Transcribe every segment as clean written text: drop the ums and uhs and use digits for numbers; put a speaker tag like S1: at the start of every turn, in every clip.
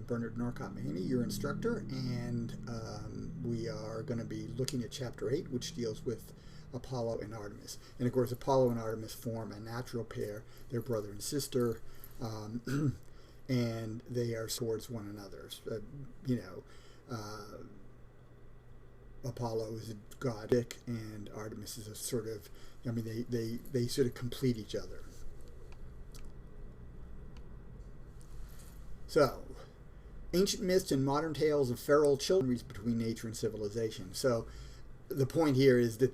S1: Bernard Norcott-Mahany, your instructor, and we are going to be looking at Chapter 8, which deals with Apollo and Artemis. And of course, Apollo and Artemis form a natural pair. They're brother and sister, and they are towards one another. Apollo is a god, and Artemis is a sort of, they sort of complete each other. So, ancient myths and modern tales of feral children between nature and civilization. So, the point here is that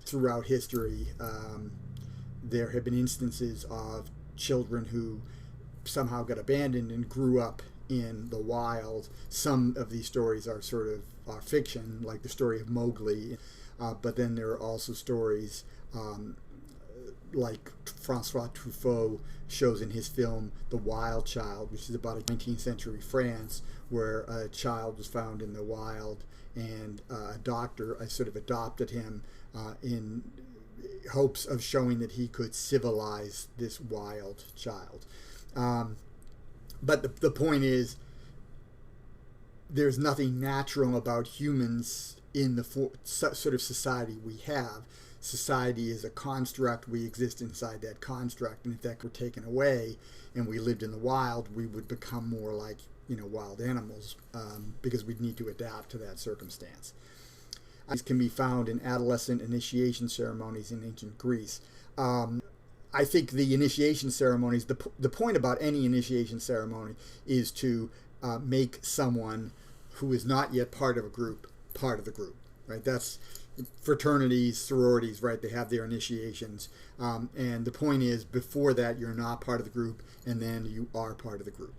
S1: throughout history, there have been instances of children who somehow got abandoned and grew up in the wild. Some of these stories are sort of fiction, like the story of Mowgli, but then there are also stories like Francois Truffaut shows in his film The Wild Child, which is about 19th century France, where a child was found in the wild, and a doctor sort of adopted him in hopes of showing that he could civilize this wild child. But the point is, there's nothing natural about humans in the sort of society we have. Society is a construct. We exist inside that construct, and if that were taken away and we lived in the wild, we would become more like wild animals, because we'd need to adapt to that circumstance. These can be found in adolescent initiation ceremonies in ancient Greece. I think the initiation ceremonies, the point about any initiation ceremony is to make someone who is not yet part of a group part of the group, right? That's fraternities, sororities, right? They have their initiations, and the point is, before that, you're not part of the group, and then you are part of the group.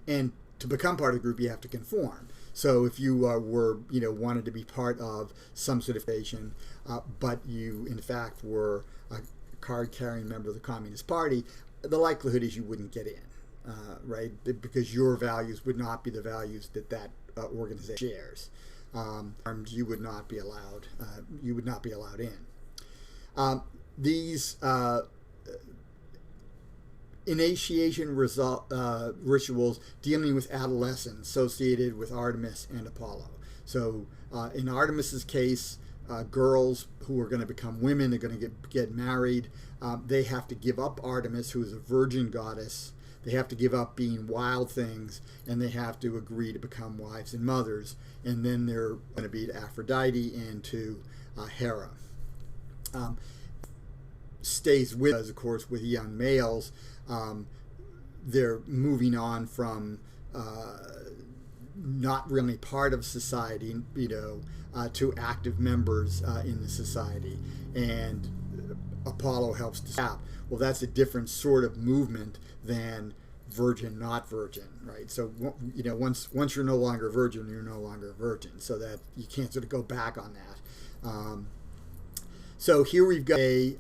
S1: And to become part of the group, you have to conform. So if you wanted to be part of some sort of nation, but you in fact were a card-carrying member of the Communist Party, the likelihood is you wouldn't get in, right? Because your values would not be the values that organization shares. You would not be allowed. You would not be allowed in. These initiation rituals dealing with adolescence associated with Artemis and Apollo. So in Artemis's case, girls who are going to become women, they're going to get married. They have to give up Artemis, who is a virgin goddess. They have to give up being wild things, and they have to agree to become wives and mothers. And then they're going to be to Aphrodite and to Hera. Stays with us, of course, with young males. They're moving on from not really part of society, to active members in the society. And Apollo helps to stop. Well, that's a different sort of movement than virgin, not virgin, right? So, once you're no longer a virgin, you're no longer a virgin. So that you can't sort of go back on that. So here we've got a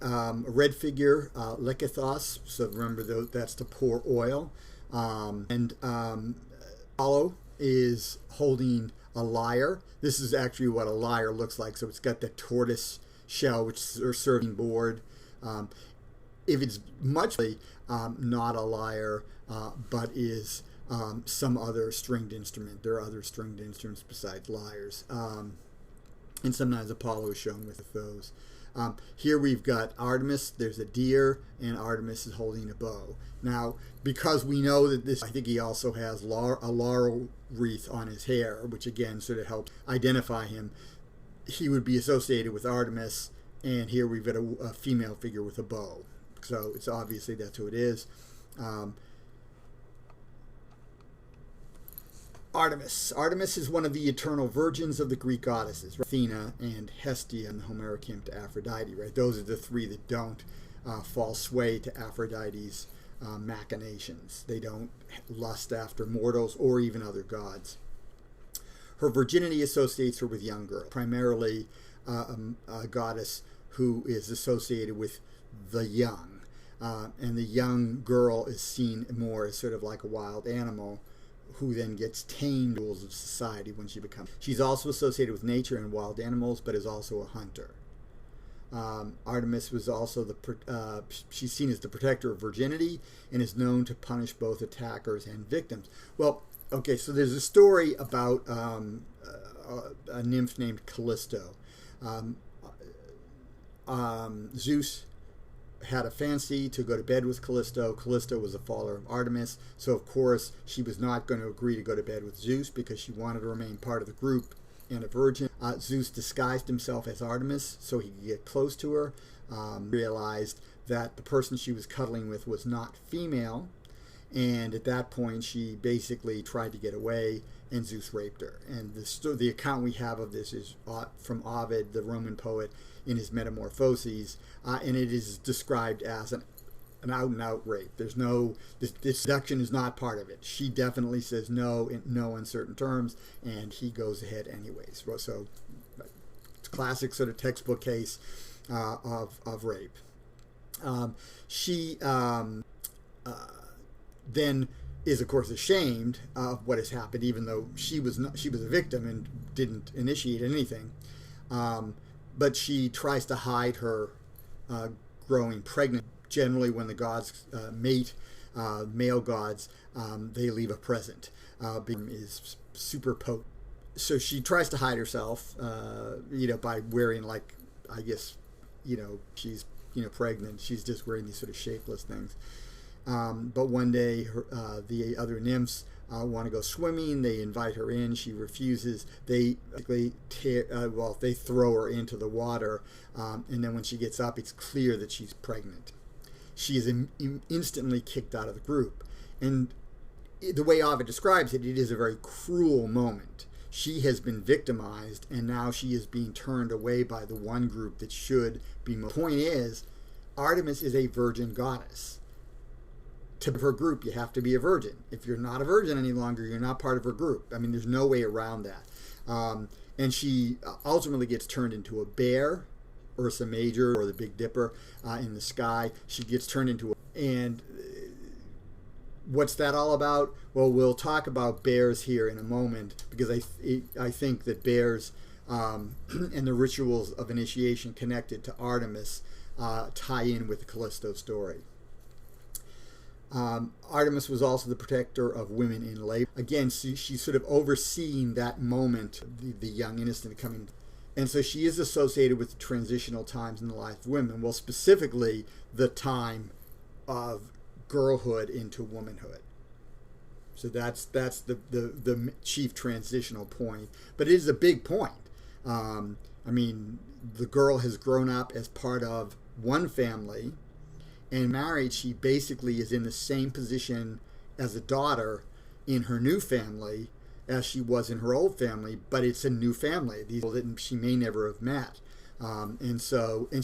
S1: red figure, lekithos. So remember, that's to pour oil. And Apollo is holding a lyre. This is actually what a lyre looks like. So it's got the tortoise shell, which is a serving board. If it's much not a lyre, but is some other stringed instrument. There are other stringed instruments besides lyres. And sometimes Apollo is shown with those. Here we've got Artemis, there's a deer, and Artemis is holding a bow. Now, because we know that I think he also has a laurel wreath on his hair, which again sort of helps identify him. He would be associated with Artemis, and here we've got a female figure with a bow. So it's obviously that's who it is. Artemis. Artemis is one of the eternal virgins of the Greek goddesses, right? Athena and Hestia in the Homeric hymn to Aphrodite, right? Those are the three that don't fall sway to Aphrodite's machinations. They don't lust after mortals or even other gods. Her virginity associates her with young girls, primarily a goddess who is associated with the young. And the young girl is seen more as sort of like a wild animal, who then gets tamed rules of society when she becomes. She's also associated with nature and wild animals, but is also a hunter. Artemis was also she's seen as the protector of virginity and is known to punish both attackers and victims. Well, okay, so there's a story about a nymph named Callisto. Zeus had a fancy to go to bed with Callisto. Callisto was a follower of Artemis, so of course she was not going to agree to go to bed with Zeus because she wanted to remain part of the group and a virgin. Zeus disguised himself as Artemis so he could get close to her, realized that the person she was cuddling with was not female, and at that point she basically tried to get away, and Zeus raped her. And the account we have of this is from Ovid, the Roman poet, in his Metamorphoses, and it is described as an out-and-out rape. There's no, this seduction is not part of it. She definitely says no in no uncertain terms, and he goes ahead anyways. So it's a classic sort of textbook case of rape. She then is of course ashamed of what has happened, even though she was a victim and didn't initiate anything. But she tries to hide her growing pregnant. Generally, when the gods mate, male gods, they leave a present. Is super potent. So she tries to hide herself, by wearing, like, I guess, she's, pregnant. She's just wearing these sort of shapeless things. But one day, the other nymphs want to go swimming. They invite her in. She refuses. They they throw her into the water, and then when she gets up, it's clear that she's pregnant. She is instantly kicked out of the group, and the way Ovid describes it, it is a very cruel moment. She has been victimized, and now she is being turned away by the one group that should be. The point is, Artemis is a virgin goddess. To her group, you have to be a virgin. If you're not a virgin any longer, you're not part of her group. I mean, there's no way around that. And she ultimately gets turned into a bear, Ursa Major, or the Big Dipper in the sky. She gets turned into and what's that all about? Well, we'll talk about bears here in a moment, because I think that bears and the rituals of initiation connected to Artemis tie in with the Callisto story. Artemis was also the protector of women in labor. Again, she's sort of overseeing that moment, the young innocent coming. And so she is associated with transitional times in the life of women. Well, specifically, the time of girlhood into womanhood. So that's the chief transitional point. But it is a big point. I mean, the girl has grown up as part of one family, and married, she basically is in the same position as a daughter in her new family as she was in her old family, but it's a new family. These people that she may never have met. And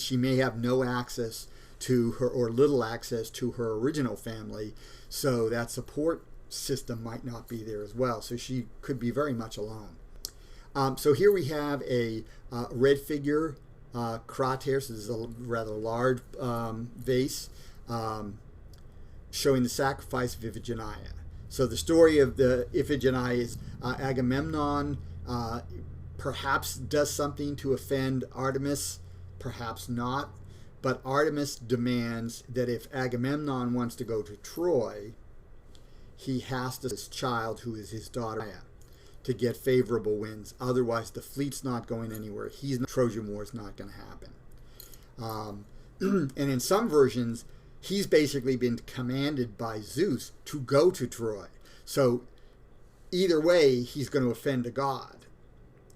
S1: she may have no access to her, or little access to her original family, so that support system might not be there as well. So she could be very much alone. So here we have a red figure, Crater, so this is a rather large vase, showing the sacrifice of Iphigenia. So the story of the Iphigenia is Agamemnon perhaps does something to offend Artemis, perhaps not, but Artemis demands that if Agamemnon wants to go to Troy, he has to his child, who is his daughter, to get favorable winds. Otherwise, the fleet's not going anywhere. Trojan War is not going to happen. And in some versions, he's basically been commanded by Zeus to go to Troy. So either way, he's going to offend a god.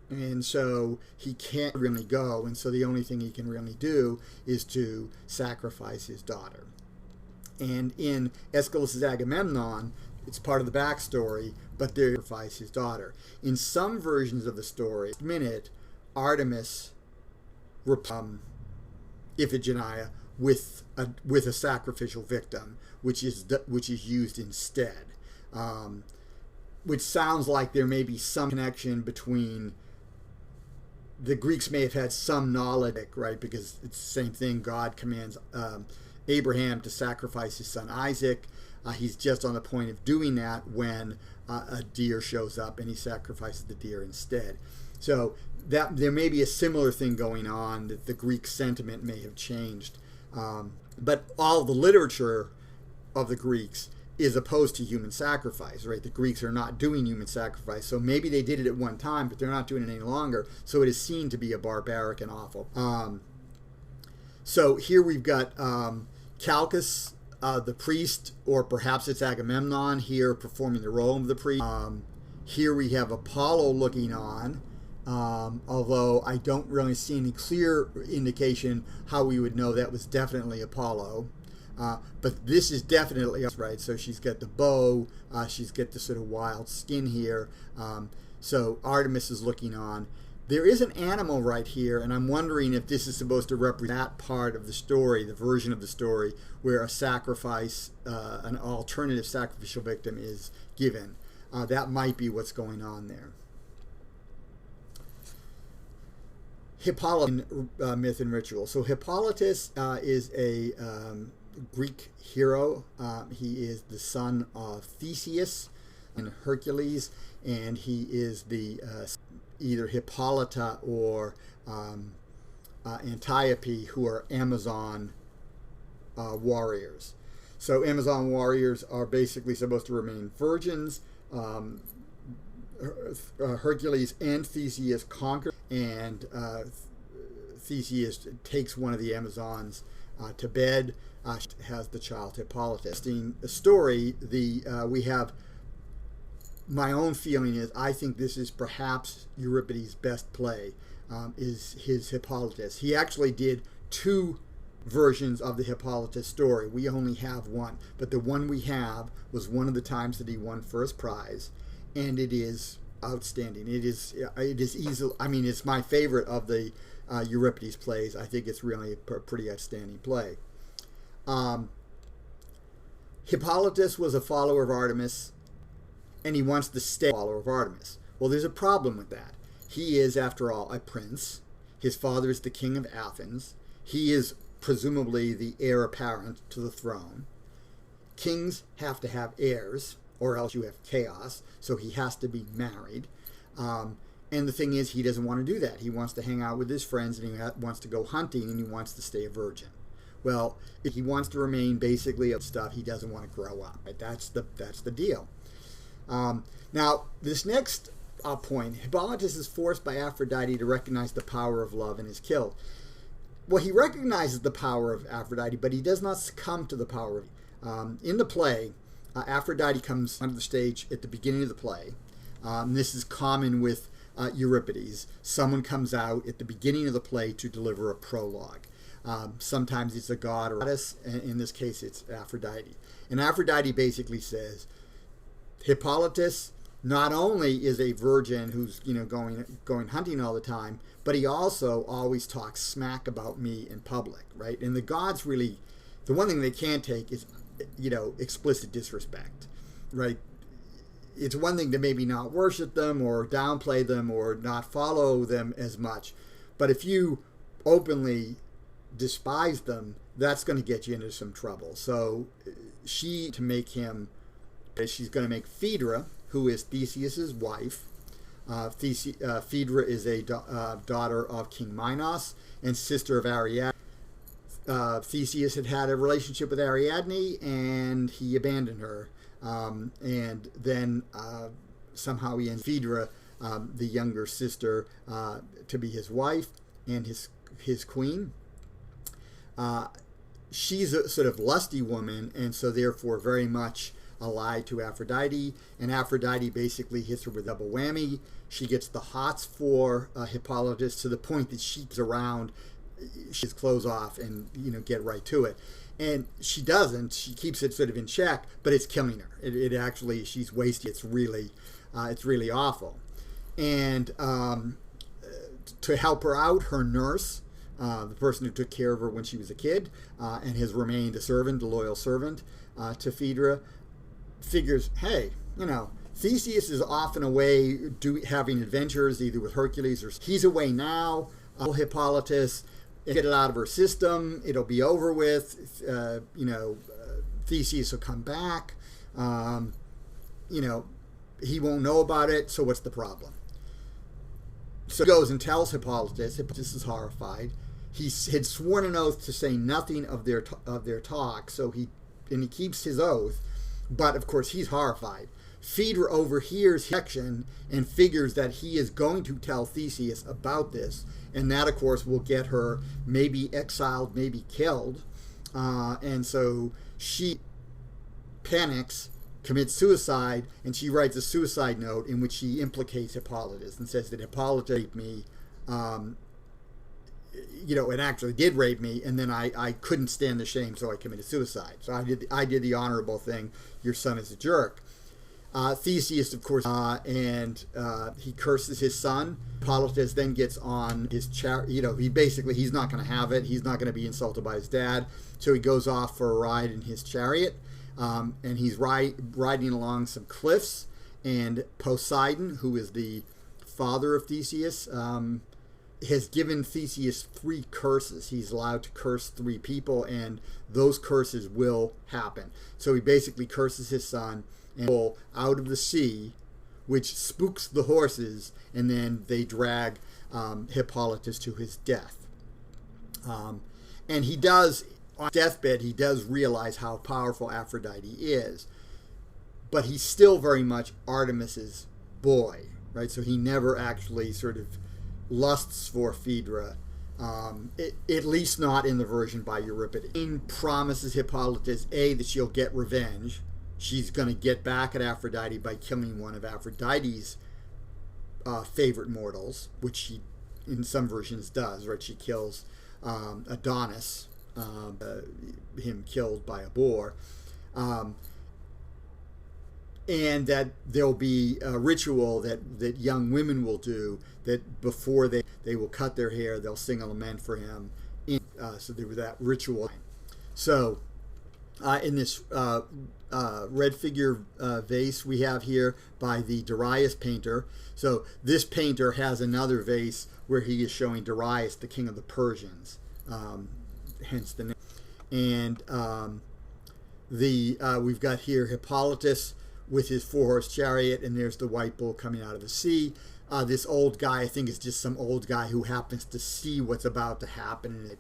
S1: And so he can't really go. And so the only thing he can really do is to sacrifice his daughter. And in Aeschylus's Agamemnon, it's part of the backstory, but they sacrifice his daughter. In some versions of the story, Artemis Iphigenia with a sacrificial victim, which is used instead, which sounds like there may be some connection between. The Greeks may have had some knowledge, right? Because it's the same thing. God commands Abraham to sacrifice his son Isaac. He's just on the point of doing that when a deer shows up, and he sacrifices the deer instead. So that there may be a similar thing going on, that the Greek sentiment may have changed. But all the literature of the Greeks is opposed to human sacrifice, right? The Greeks are not doing human sacrifice. So maybe they did it at one time, but they're not doing it any longer. So it is seen to be a barbaric and awful. So here we've got Calchas, the priest, or perhaps it's Agamemnon here performing the role of the priest. Here we have Apollo looking on, although I don't really see any clear indication how we would know that was definitely Apollo. But this is definitely right. So she's got the bow, she's got the sort of wild skin here. So Artemis is looking on. There is an animal right here, and I'm wondering if this is supposed to represent that part of the story, the version of the story, where a sacrifice, an alternative sacrificial victim is given. That might be what's going on there. Hippolytus myth and ritual. So Hippolytus is a Greek hero. He is the son of Theseus and Hercules, and he is the either Hippolyta or Antiope, who are Amazon warriors. So Amazon warriors are basically supposed to remain virgins. Hercules and Theseus conquer, and Theseus takes one of the Amazons to bed. Has the child Hippolytus. In the story, we have, my own feeling is, I think this is perhaps Euripides' best play, is his Hippolytus. He actually did two versions of the Hippolytus story. We only have one, but the one we have was one of the times that he won first prize, and it is outstanding. It is easily, I mean, it's my favorite of the Euripides plays. I think it's really a pretty outstanding play. Hippolytus was a follower of Artemis, and he wants to stay a follower of Artemis. Well, there's a problem with that. He is, after all, a prince. His father is the king of Athens. He is presumably the heir apparent to the throne. Kings have to have heirs, or else you have chaos, so he has to be married. And the thing is, he doesn't want to do that. He wants to hang out with his friends, and he wants to go hunting, and he wants to stay a virgin. Well, if he wants to remain basically of stuff, he doesn't want to grow up. Right? That's the deal. Now, this next point, Hippolytus is forced by Aphrodite to recognize the power of love and is killed. Well, he recognizes the power of Aphrodite, but he does not succumb to the power of in the play, Aphrodite comes onto the stage at the beginning of the play. This is common with Euripides. Someone comes out at the beginning of the play to deliver a prologue. Sometimes it's a god or goddess. In this case, it's Aphrodite. And Aphrodite basically says, Hippolytus not only is a virgin who's going hunting all the time, but he also always talks smack about me in public, right? And the gods really, the one thing they can't take is explicit disrespect, right? It's one thing to maybe not worship them or downplay them or not follow them as much, but if you openly despise them, that's going to get you into some trouble. So she's going to make Phaedra, who is Theseus's wife. Phaedra is a daughter of King Minos and sister of Ariadne. Theseus had a relationship with Ariadne, and he abandoned her. And then somehow he ended Phaedra, the younger sister, to be his wife and his queen. She's a sort of lusty woman, and so therefore very much allied to Aphrodite, and Aphrodite basically hits her with a double whammy. She gets the hots for Hippolytus to the point that she's around, she's clothes off and get right to it. And she doesn't. She keeps it sort of in check, but it's killing her. It actually, she's wasted. It's really awful. And to help her out, her nurse, the person who took care of her when she was a kid, and has remained a loyal servant to Phaedra, figures, hey, Theseus is often away having adventures either with Hercules or he's away now. Hippolytus, get it out of her system. It'll be over with. Theseus will come back. He won't know about it. So what's the problem? So he goes and tells Hippolytus. Hippolytus is horrified. He had sworn an oath to say nothing of their talk, so he keeps his oath, but of course he's horrified. Phaedra overhears his action and figures that he is going to tell Theseus about this, and that of course will get her maybe exiled, maybe killed, and so she panics, commits suicide, and she writes a suicide note in which she implicates Hippolytus and says that Hippolytus raped me, it actually did rape me, and then I couldn't stand the shame, so I committed suicide. So I did the honorable thing. Your son is a jerk. Theseus, of course, and he curses his son. Hippolytus then gets on his he's not going to have it. He's not going to be insulted by his dad. So he goes off for a ride in his chariot, and he's riding along some cliffs. And Poseidon, who is the father of Theseus, has given Theseus 3 curses. He's allowed to curse 3 people, and those curses will happen. So he basically curses his son and pull out of the sea, which spooks the horses, and then they drag Hippolytus to his death. And he does, on his deathbed, he does realize how powerful Aphrodite is, but he's still very much Artemis's boy, right? So he never actually sort of lusts for Phaedra, at least not in the version by Euripides. He promises Hippolytus, that she'll get revenge. She's going to get back at Aphrodite by killing one of Aphrodite's favorite mortals, which she, in some versions, does, right? She kills Adonis, him killed by a boar. And that there'll be a ritual that young women will do, that before they will cut their hair, they'll sing a lament for him. So there was that ritual. So in this red figure vase we have here by the Darius painter. So this painter has another vase where he is showing Darius, the king of the Persians, hence the name. And we've got here Hippolytus with his 4-horse chariot, and there's the white bull coming out of the sea. This old guy, I think, is just some old guy who happens to see what's about to happen in it.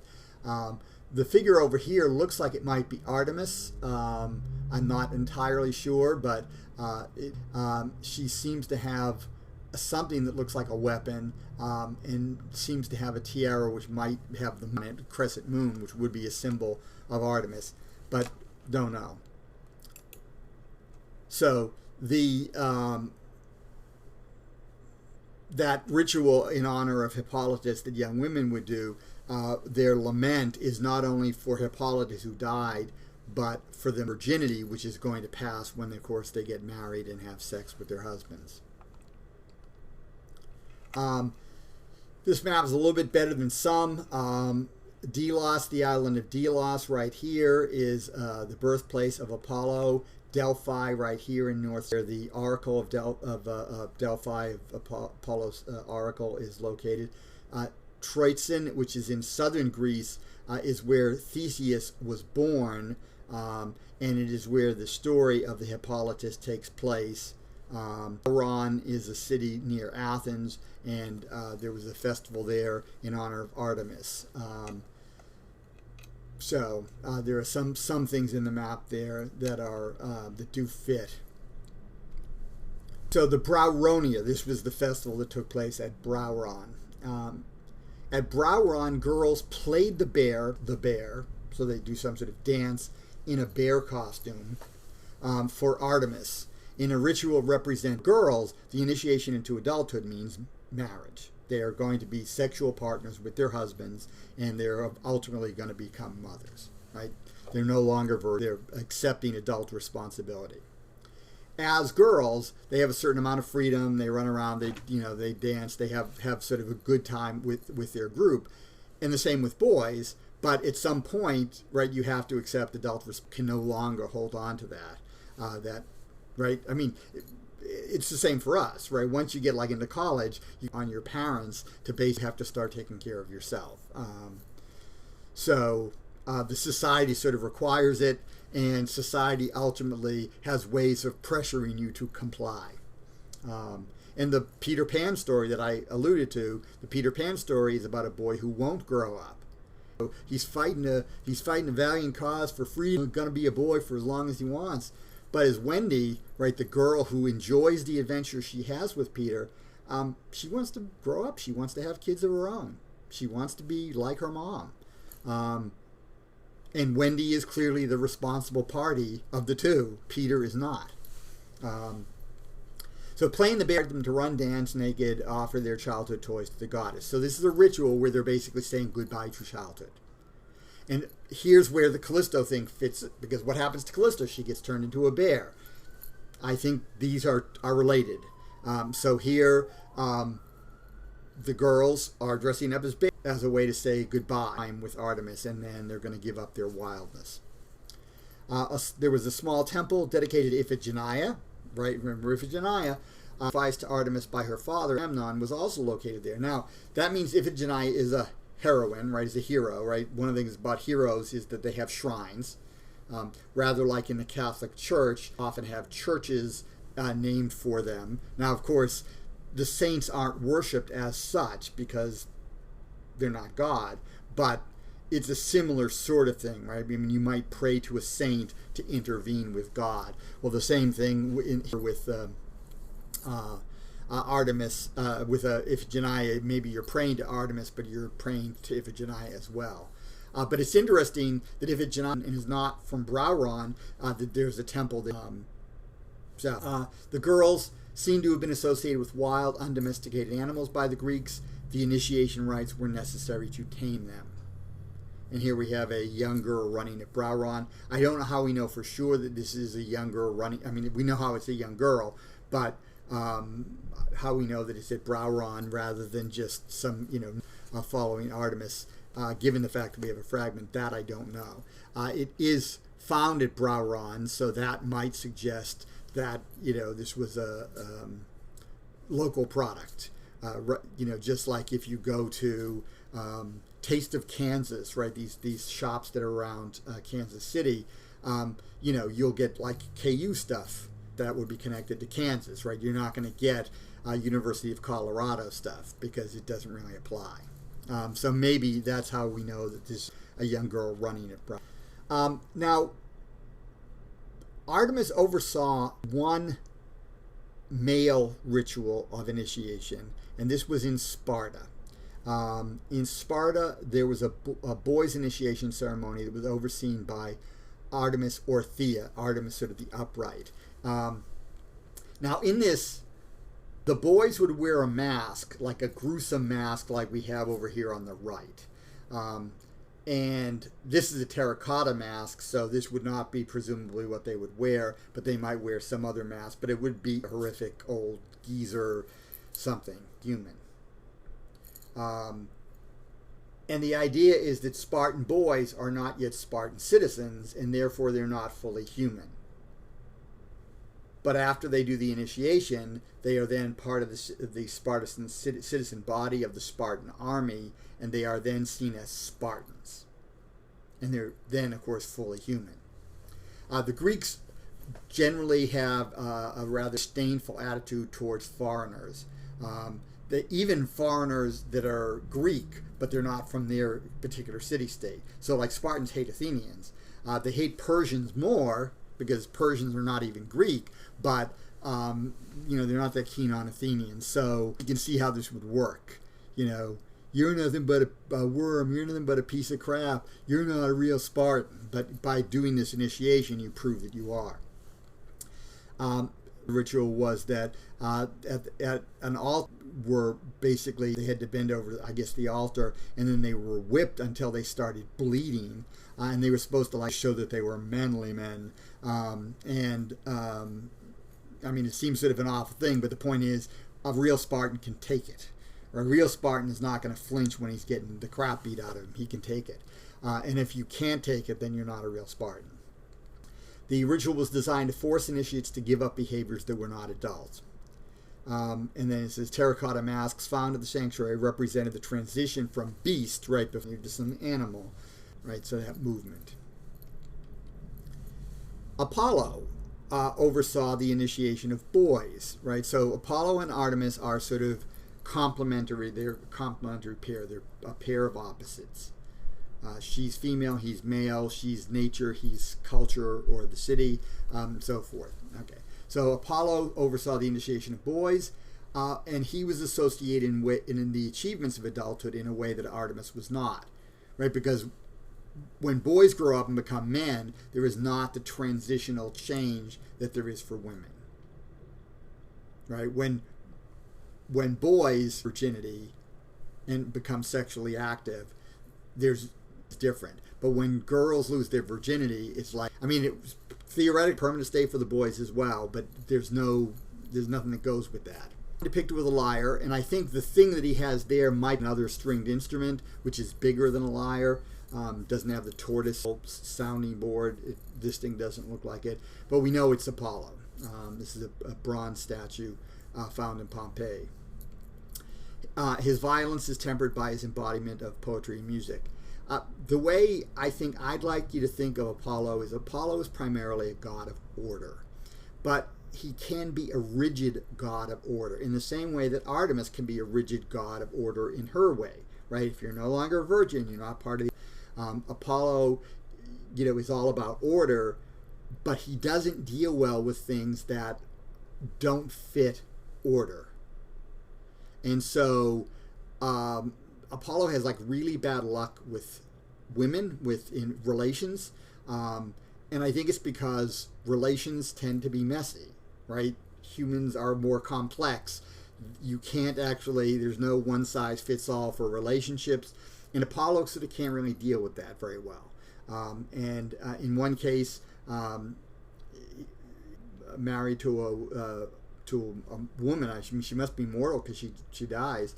S1: The figure over here looks like it might be Artemis. I'm not entirely sure, but she seems to have something that looks like a weapon, and seems to have a tiara which might have the crescent moon, which would be a symbol of Artemis, but don't know. So the that ritual in honor of Hippolytus that young women would do, their lament is not only for Hippolytus who died, but for the virginity which is going to pass when, of course, they get married and have sex with their husbands. This map is a little bit better than some. Delos, the island of Delos right here, is the birthplace of Apollo. Delphi right here in north, where the oracle of Delphi, Apollo's oracle, is located. Troitsin, which is in southern Greece, is where Theseus was born, and it is where the story of the Hippolytus takes place. Oran is a city near Athens, and there was a festival there in honor of Artemis. So there are some things in the map there that are that do fit. So the Brauronia, this was the festival that took place at Brauron. At Brauron, girls played the bear, so they do some sort of dance in a bear costume for Artemis. In a ritual represent girls, the initiation into adulthood means marriage. They are going to be sexual partners with their husbands, and they're ultimately going to become mothers, right? They're no longer they're accepting adult responsibility. As girls, they have a certain amount of freedom. They run around, they dance, they have sort of a good time with their group. And the same with boys, but at some point, right, you have to accept adult can no longer hold on to that, right? I mean, it's the same for us, right? Once you get into college, you on your parents to basically have to start taking care of yourself. So the society sort of requires it, and society ultimately has ways of pressuring you to comply. And the Peter Pan story that I alluded to, the Peter Pan story is about a boy who won't grow up. So he's fighting a valiant cause for freedom. He's going to be a boy for as long as he wants. But as Wendy, right, the girl who enjoys the adventure she has with Peter, she wants to grow up. She wants to have kids of her own. She wants to be like her mom. And Wendy is clearly the responsible party of the two. Peter is not. So playing the bear, them to run, dance naked, offer their childhood toys to the goddess. So this is a ritual where they're basically saying goodbye to childhood. And here's where the Callisto thing fits, because what happens to Callisto? She gets turned into a bear. I think these are related. So here, the girls are dressing up as bears as a way to say goodbye with Artemis, and then they're going to give up their wildness. There was a small temple dedicated to Iphigenia, right? Remember Iphigenia, sacrificed to Artemis by her father, Amnon, was also located there. Now, that means Iphigenia is a heroine, right? Is a hero, right? One of the things about heroes is that they have shrines. Rather like in the Catholic Church, often have churches named for them. Now, of course, the saints aren't worshipped as such because they're not God, but it's a similar sort of thing, right? I mean, you might pray to a saint to intervene with God. Well, the same thing with Artemis, with Iphigenia. Maybe you're praying to Artemis, but you're praying to Iphigenia as well. But it's interesting that Iphigenia is not from Brauron, that there's a temple there. The girls seem to have been associated with wild, undomesticated animals by the Greeks. The initiation rites were necessary to tame them. And here we have a young girl running at Brauron. I don't know how we know for sure that this is a young girl running. I mean, we know how it's a young girl, but how we know that it's at Brauron rather than just some, following Artemis, given the fact that we have a fragment, that I don't know. It is found at Brauron, so that might suggest that, this was a local product. Just like if you go to Taste of Kansas, right? These shops that are around Kansas City, you'll get like KU stuff that would be connected to Kansas, right? You're not going to get University of Colorado stuff because it doesn't really apply. So maybe that's how we know that there's a young girl running it. Now, Artemis oversaw one male ritual of initiation, and this was in Sparta. In Sparta, there was a boys' initiation ceremony that was overseen by Artemis or Thea, Artemis sort of the upright. Now, in this, the boys would wear a mask, like a gruesome mask like we have over here on the right. And this is a terracotta mask, so this would not be presumably what they would wear, but they might wear some other mask, but it would be a horrific old geezer something, human. And the idea is that Spartan boys are not yet Spartan citizens, and therefore they're not fully human. But after they do the initiation, they are then part of the Spartan citizen body of the Spartan army, and they are then seen as Spartans. And they're then, of course, fully human. The Greeks generally have a rather disdainful attitude towards foreigners. Even foreigners that are Greek, but they're not from their particular city-state. So like Spartans hate Athenians. They hate Persians more, because Persians are not even Greek, but they're not that keen on Athenians. So you can see how this would work. You're nothing but a worm, you're nothing but a piece of crap, you're not a real Spartan. But by doing this initiation, you prove that you are. The ritual was that at an altar were basically, they had to bend over, I guess, the altar, and then they were whipped until they started bleeding, and they were supposed to show that they were manly men. It seems sort of an awful thing, but the point is, a real Spartan can take it. A real Spartan is not going to flinch when he's getting the crap beat out of him. He can take it. And if you can't take it, then you're not a real Spartan. The ritual was designed to force initiates to give up behaviors that were not adults. And then it says, terracotta masks found at the sanctuary represented the transition from beast, right, to some animal, right, so that movement. Apollo oversaw the initiation of boys, right? So Apollo and Artemis are sort of complementary. They're a complementary pair. They're a pair of opposites. She's female, he's male. She's nature, he's culture or the city, so forth. Okay. So Apollo oversaw the initiation of boys, and he was associated in the achievements of adulthood in a way that Artemis was not, right? Because when boys grow up and become men, there is not the transitional change that there is for women, right? When boys virginity and become sexually active, it's different. But when girls lose their virginity, it's like, I mean, it was theoretically permanent state for the boys as well, but there's nothing that goes with that. Depicted with a lyre, and I think the thing that he has there might be another stringed instrument, which is bigger than a lyre. Doesn't have the tortoise sounding board. This thing doesn't look like it, but we know it's Apollo. This is a bronze statue found in Pompeii. His violence is tempered by his embodiment of poetry and music. The way I think I'd like you to think of Apollo is primarily a god of order, but he can be a rigid god of order in the same way that Artemis can be a rigid god of order in her way, right? If you're no longer a virgin, you're not part of the Apollo, is all about order, but he doesn't deal well with things that don't fit order. And so Apollo has like really bad luck with women, in relations, and I think it's because relations tend to be messy, right? Humans are more complex. You can't actually, there's no one size fits all for relationships. And Apollo sort of can't really deal with that very well. In one case, married to a woman, I mean, she must be mortal because she dies,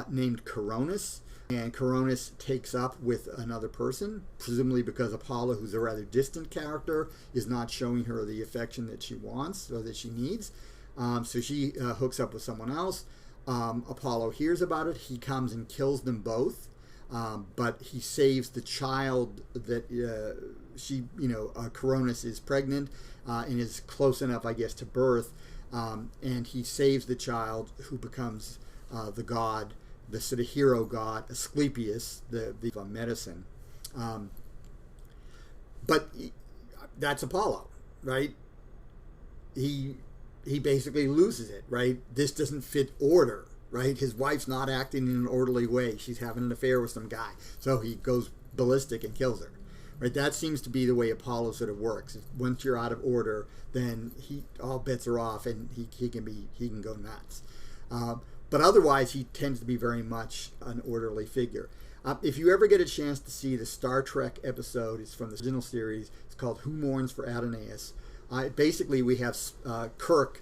S1: named Coronis. And Coronis takes up with another person, presumably because Apollo, who's a rather distant character, is not showing her the affection that she wants or that she needs. So she hooks up with someone else. Apollo hears about it. He comes and kills them both. But he saves the child that Coronis is pregnant and is close enough, I guess, to birth. And he saves the child, who becomes the god, the sort of hero god, Asclepius, the medicine. But that's Apollo, right? He basically loses it, right? This doesn't fit order. Right, his wife's not acting in an orderly way. She's having an affair with some guy, so he goes ballistic and kills her. Right, that seems to be the way Apollo sort of works. Once you're out of order, then all bets are off, and he can go nuts. But otherwise, he tends to be very much an orderly figure. If you ever get a chance to see the Star Trek episode, it's from the original series. It's called "Who Mourns for Adonais." Basically, we have Kirk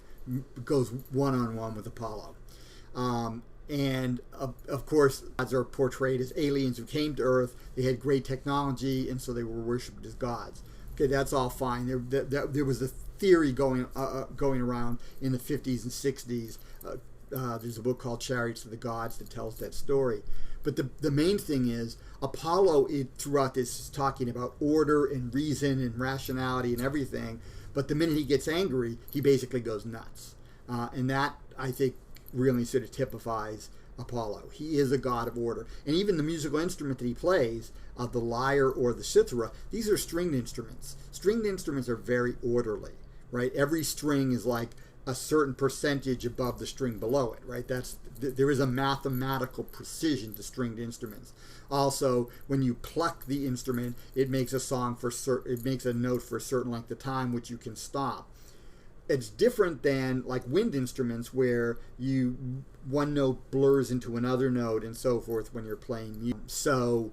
S1: goes one-on-one with Apollo. And of course, gods are portrayed as aliens who came to Earth. They had great technology, and so they were worshipped as gods. Okay, that's all fine. There was a theory going around in the 50s and 60s. There's a book called Chariots of the Gods that tells that story. But the main thing is, Apollo throughout this is talking about order and reason and rationality and everything. But the minute he gets angry, he basically goes nuts. And that, I think, really sort of typifies Apollo. He is a god of order. And even the musical instrument that he plays, the lyre or the cithara, these are stringed instruments. Stringed instruments are very orderly, right? Every string is like a certain percentage above the string below it, right? There is a mathematical precision to stringed instruments. Also, when you pluck the instrument, it makes it makes a note for a certain length of time, which you can stop. It's different than like wind instruments, where one note blurs into another note and so forth when you're playing music. So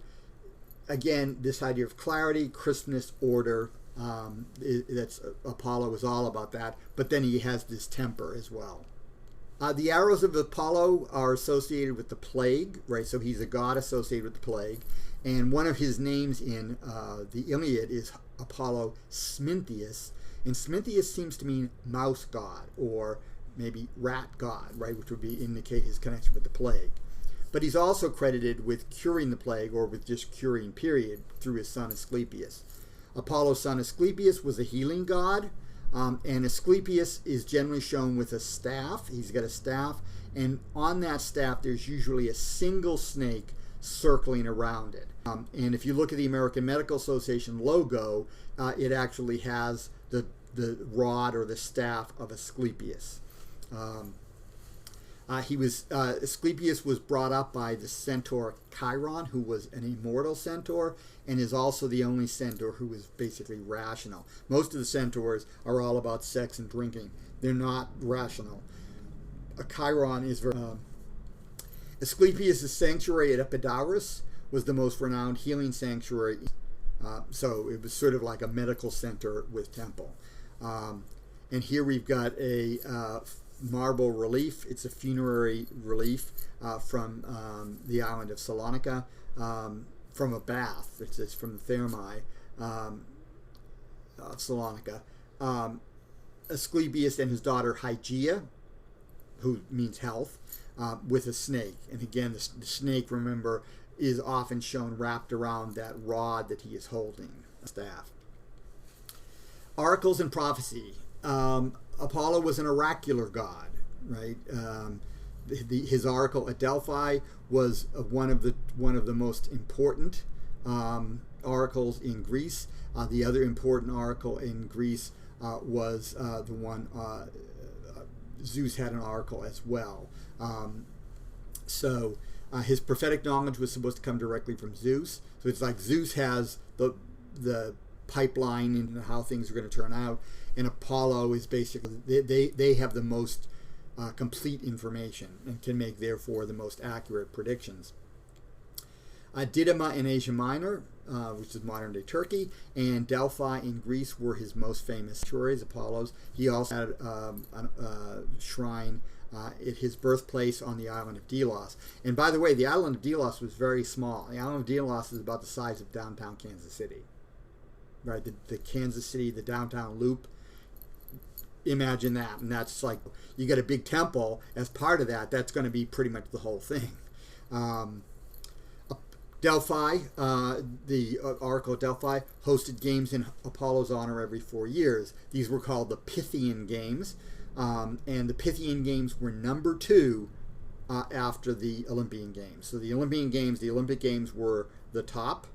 S1: again, this idea of clarity, crispness, order, that's Apollo is all about that. But then he has this temper as well. The arrows of Apollo are associated with the plague, right? So he's a god associated with the plague. And one of his names in the Iliad is Apollo Smintheus. And Smintheus seems to mean mouse god, or maybe rat god, right, which would indicate his connection with the plague. But he's also credited with curing the plague, or with just curing, period, through his son Asclepius. Apollo's son Asclepius was a healing god, And Asclepius is generally shown with a staff. He's got a staff, and on that staff there's usually a single snake circling around it. And if you look at the American Medical Association logo, it actually has the rod or the staff of Asclepius. Asclepius was brought up by the centaur Chiron, who was an immortal centaur, and is also the only centaur who is basically rational. Most of the centaurs are all about sex and drinking. They're not rational. Chiron is very... Asclepius' sanctuary at Epidaurus was the most renowned healing sanctuary. So it was sort of like a medical center with temple. And here we've got a marble relief. It's a funerary relief from the island of Salonika, from a bath. It's from the Thermae of Salonika. Asclepius and his daughter Hygeia, who means health, with a snake. And again, the snake, remember, is often shown wrapped around that rod that he is holding, a staff. Oracles and prophecy. Apollo was an oracular god, right? His oracle at Delphi was one of the most important oracles in Greece. The other important oracle in Greece was the one Zeus had an oracle as well. So his prophetic knowledge was supposed to come directly from Zeus. So it's like Zeus has the pipeline into how things are going to turn out, and Apollo is basically they have the most complete information and can make therefore the most accurate predictions. Didyma in Asia Minor, which is modern day Turkey, and Delphi in Greece were his most famous sanctuaries, Apollo's. He also had a shrine at his birthplace on the island of Delos. And by the way, the island of Delos was very small. The island of Delos is about the size of downtown Kansas City. Right, the Kansas City, the downtown loop. Imagine that, and that's like, you get a big temple as part of that. That's going to be pretty much the whole thing. Delphi, the Oracle of Delphi, hosted games in Apollo's honor every 4 years. These were called the Pythian Games, and the Pythian Games were number 2 after the Olympian Games. So the Olympic Games were the top,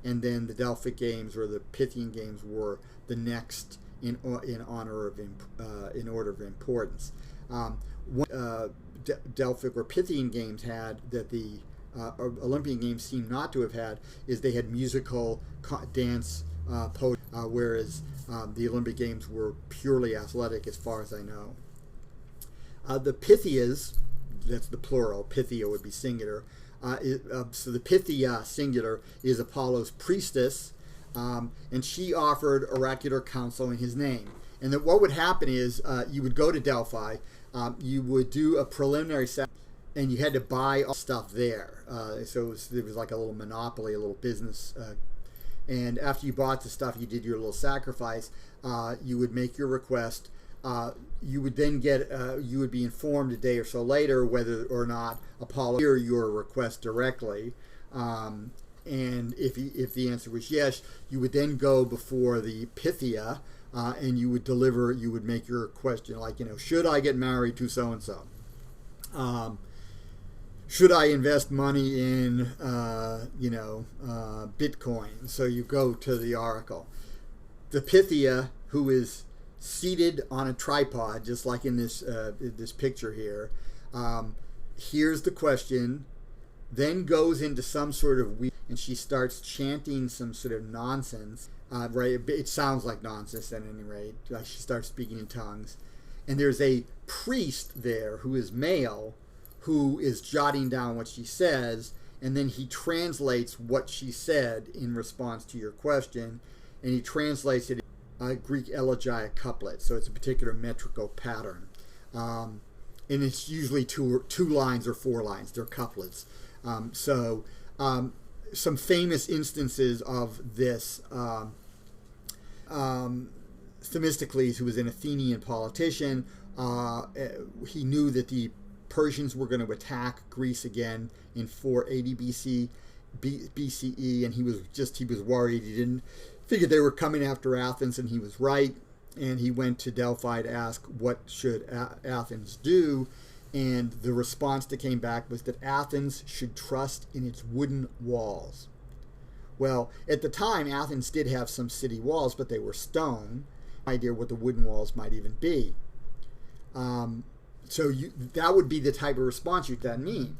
S1: and then the Delphic Games or the Pythian Games were the next in order of importance. Delphic or Pythian Games had that the Olympian Games seem not to have had is they had musical dance, whereas the Olympic Games were purely athletic, as far as I know. The Pythias, that's the plural. Pythia would be singular. So the Pythia, singular, is Apollo's priestess, and she offered oracular counsel in his name. And that what would happen is you would go to Delphi, you would do a preliminary set, and you had to buy all stuff there. So it was like a little monopoly, a little business. And after you bought the stuff, you did your little sacrifice. You would make your request. You would then you would be informed a day or so later whether or not Apollo hear your request directly. And if the answer was yes, you would then go before the Pythia, and you would make your question like, should I get married to so-and-so? Should I invest money in, Bitcoin? So you go to the oracle. The Pythia, who is seated on a tripod, just like in this picture here, hears the question, then goes into some sort of and she starts chanting some sort of nonsense. Right, it sounds like nonsense at any rate. She starts speaking in tongues, and there's a priest there who is male, who is jotting down what she says, and then he translates what she said in response to your question, and he translates it in Greek elegiac couplet. So it's a particular metrical pattern, and it's usually two lines or 4 lines. They're couplets. Some famous instances of this. Themistocles, who was an Athenian politician, he knew that the Persians were going to attack Greece again in 480 BCE, and he was worried. He didn't figure they were coming after Athens, and he was right. and he went to Delphi to ask what should Athens do, and the response that came back was that Athens should trust in its wooden walls. Well, at the time, Athens did have some city walls, but they were stone. No idea what the wooden walls might even be. That would be the type of response you'd then mean.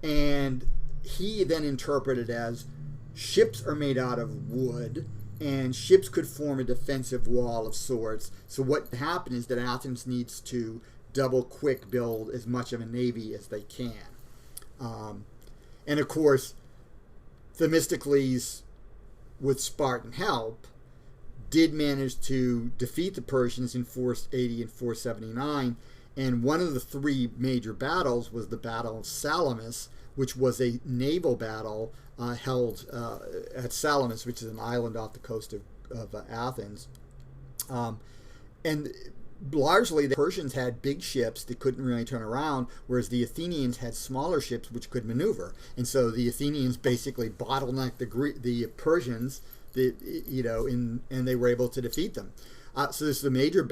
S1: And he then interpreted as ships are made out of wood, and ships could form a defensive wall of sorts. So what happened is that Athens needs to double quick build as much of a navy as they can. And of course, Themistocles, with Spartan help, did manage to defeat the Persians in 480 and 479. And one of the three major battles was the Battle of Salamis, which was a naval battle held at Salamis, which is an island off the coast of Athens. And largely, the Persians had big ships that couldn't really turn around, whereas the Athenians had smaller ships which could maneuver. And so the Athenians basically bottlenecked the Persians, and they were able to defeat them. So this is a major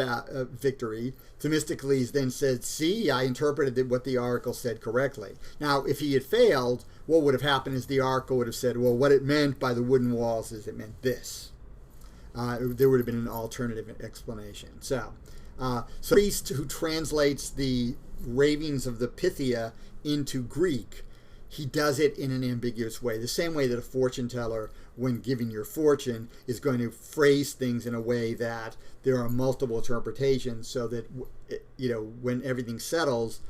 S1: victory. Themistocles then said, see, I interpreted what the oracle said correctly. Now, if he had failed, what would have happened is the oracle would have said, well, what it meant by the wooden walls is it meant this. There would have been an alternative explanation. So a priest who translates the ravings of the Pythia into Greek, he does it in an ambiguous way. The same way that a fortune teller, when giving your fortune, is going to phrase things in a way that there are multiple interpretations, so that when everything settles,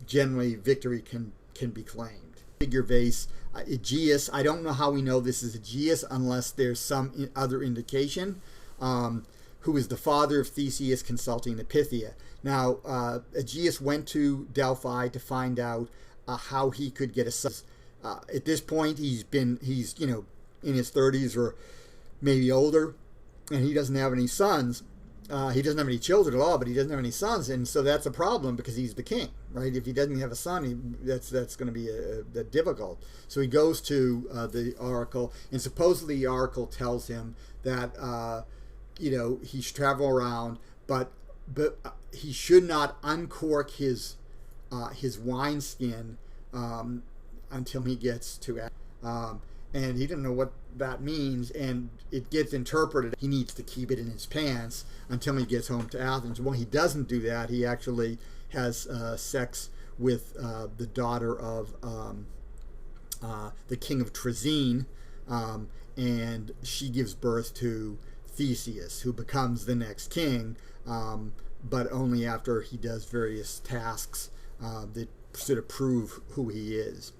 S1: generally victory can be claimed. Figure vase, Aegeus. I don't know how we know this is Aegeus unless there's some other indication. Who is the father of Theseus consulting the Pythia. Now, Aegeus went to Delphi to find out how he could get a son. At this point, he's in his 30s or maybe older, and he doesn't have any sons. He doesn't have any children at all, but he doesn't have any sons, and so that's a problem because he's the king, right? If he doesn't have a son, that's going to be difficult. So he goes to the oracle, and supposedly the oracle tells him that he should travel around, but he should not uncork his wineskin until he gets to and he didn't know what that means, and it gets interpreted he needs to keep it in his pants until he gets home to Athens. When he doesn't do that, he actually has sex with the daughter of the king of Troezene, and she gives birth to Theseus, who becomes the next king, but only after he does various tasks that sort of prove who he is.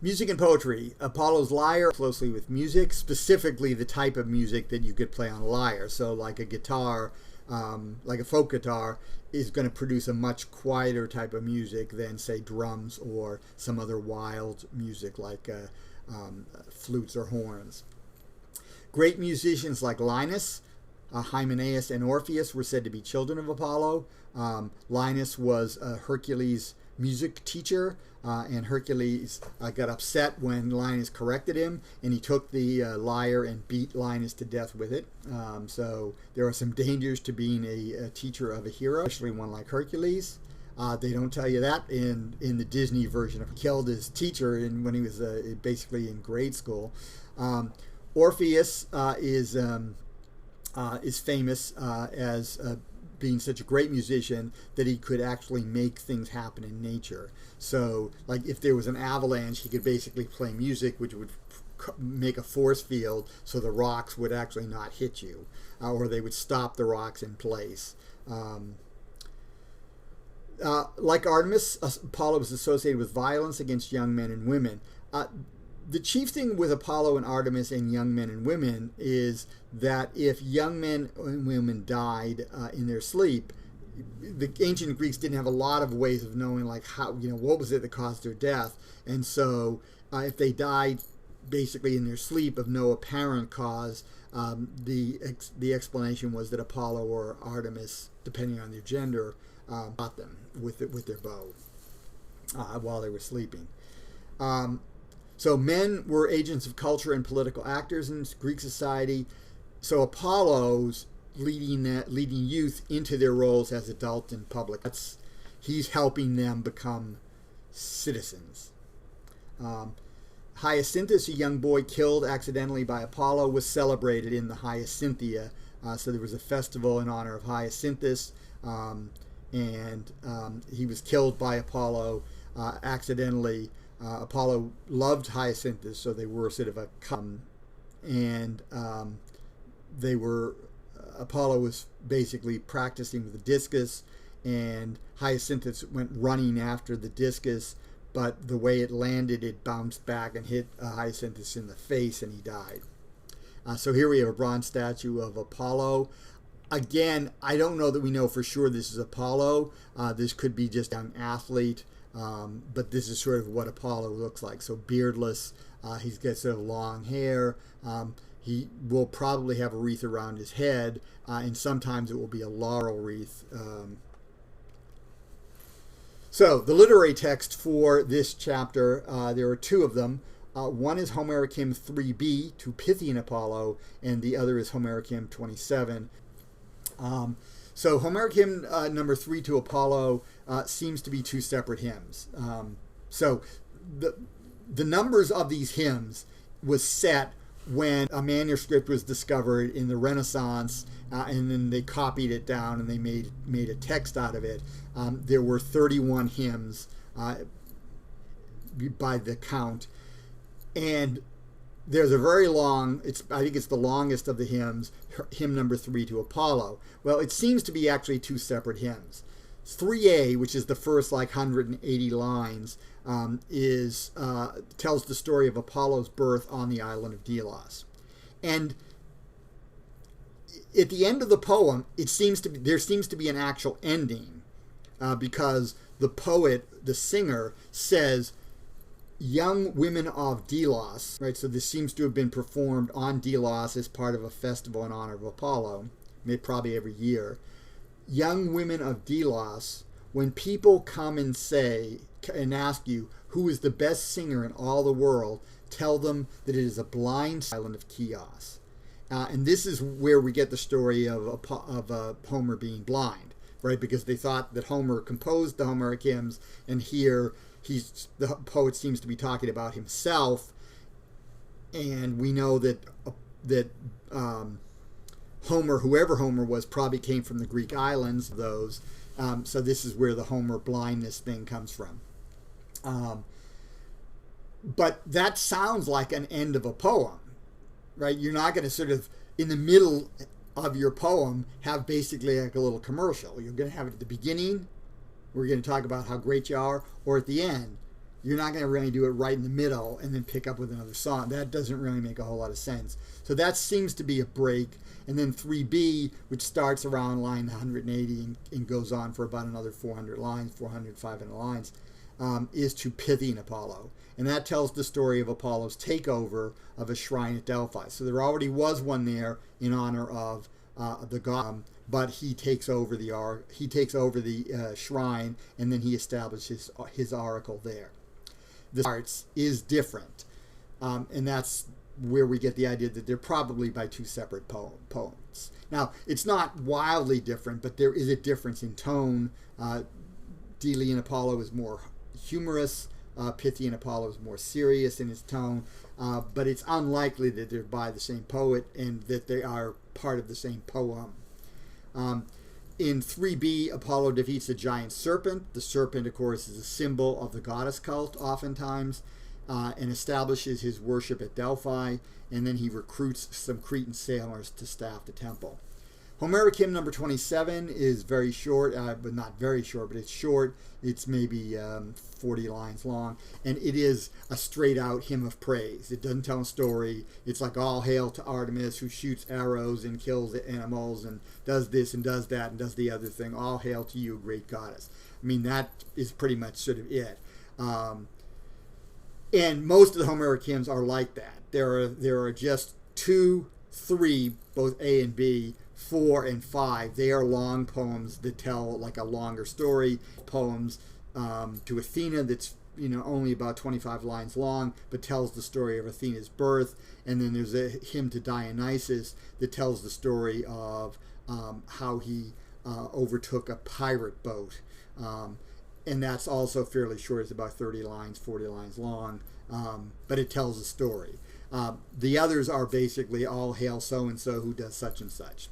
S1: Music and poetry. Apollo's lyre closely with music, specifically the type of music that you could play on a lyre. So like a guitar, like a folk guitar, is going to produce a much quieter type of music than, say, drums or some other wild music like flutes or horns. Great musicians like Linus, Hymenaeus, and Orpheus were said to be children of Apollo. Linus was Hercules' music teacher, and Hercules got upset when Linus corrected him, and he took the lyre and beat Linus to death with it. So there are some dangers to being a teacher of a hero, especially one like Hercules. They don't tell you that in the Disney version of killed his teacher when he was basically in grade school. Orpheus is famous as being such a great musician that he could actually make things happen in nature. So, like if there was an avalanche, he could basically play music which would make a force field so the rocks would actually not hit you, or they would stop the rocks in place. Like Artemis, Apollo was associated with violence against young men and women. The chief thing with Apollo and Artemis and young men and women is that if young men and women died in their sleep, the ancient Greeks didn't have a lot of ways of knowing like how, what was it that caused their death. And so if they died basically in their sleep of no apparent cause, the explanation was that Apollo or Artemis, depending on their gender, shot them with their bow while they were sleeping. So men were agents of culture and political actors in Greek society. So Apollo's leading youth into their roles as adults in public. He's helping them become citizens. Hyacinthus, a young boy killed accidentally by Apollo, was celebrated in the Hyacinthiae. So there was a festival in honor of Hyacinthus, and he was killed by Apollo accidentally. Apollo loved Hyacinthus, so they were sort of a and Apollo was basically practicing with the discus, and Hyacinthus went running after the discus, but the way it landed, it bounced back and hit Hyacinthus in the face, and he died. So here we have a bronze statue of Apollo. Again, I don't know that we know for sure this is Apollo. This could be just an athlete, but this is sort of what Apollo looks like. So beardless, he's got sort of long hair. He will probably have a wreath around his head, and sometimes it will be a laurel wreath. So the literary text for this chapter, there are two of them. One is Homeric Hymn 3b to Pythian Apollo, and the other is Homeric Hymn 27. So Homeric Hymn number 3 to Apollo seems to be two separate hymns. So the numbers of these hymns was set when a manuscript was discovered in the Renaissance, and then they copied it down and they made a text out of it. There were 31 hymns by the count, and there's a very long, I think it's the longest of the hymns, hymn number 3 to Apollo. Well, it seems to be actually two separate hymns. 3a, which is the first 180 lines, tells the story of Apollo's birth on the island of Delos. And at the end of the poem, there seems to be an actual ending, because the poet, the singer, says, young women of Delos, right? So this seems to have been performed on Delos as part of a festival in honor of Apollo, probably every year. Young women of Delos, when people come and say and ask you who is the best singer in all the world, tell them that it is a blind island of Chios. And this is where we get the story of Homer being blind, right? Because they thought that Homer composed the Homeric hymns, and here the poet seems to be talking about himself, and we know that Homer, whoever Homer was, probably came from the Greek islands. So this is where the Homer blindness thing comes from. But that sounds like an end of a poem, right? You're not going to sort of, in the middle of your poem, have basically like a little commercial. You're going to have it at the beginning. We're going to talk about how great you are, or at the end. You're not going to really do it right in the middle and then pick up with another song. That doesn't really make a whole lot of sense. So that seems to be a break. And then 3b, which starts around line 180 and goes on for about another 400 lines, 500 lines, is to Pythian Apollo. And that tells the story of Apollo's takeover of a shrine at Delphi. So there already was one there in honor of the god, but he takes over the shrine, and then he establishes his oracle there. The parts is different, and that's where we get the idea that they're probably by two separate poems. Now, it's not wildly different, but there is a difference in tone. Delian Apollo is more humorous. Pythian Apollo is more serious in his tone, but it's unlikely that they're by the same poet and that they are part of the same poem. In 3b, Apollo defeats a giant serpent. The serpent, of course, is a symbol of the goddess cult oftentimes, and establishes his worship at Delphi, and then he recruits some Cretan sailors to staff the temple. Homeric Hymn number 27 is very short, but not very short, but it's short. It's maybe 40 lines long, and it is a straight-out hymn of praise. It doesn't tell a story. It's like all hail to Artemis, who shoots arrows and kills animals and does this and does that and does the other thing. All hail to you, great goddess. I mean, that is pretty much sort of it. And most of the Homeric hymns are like that. There are just 2, 3, both A and B, 4 and 5. They are long poems that tell like a longer story. Poems to Athena that's only about 25 lines long, but tells the story of Athena's birth. And then there's a hymn to Dionysus that tells the story of how he overtook a pirate boat. And that's also fairly short. It's about 30 lines, 40 lines long, but it tells a story. The others are basically all hail so-and-so who does such and such.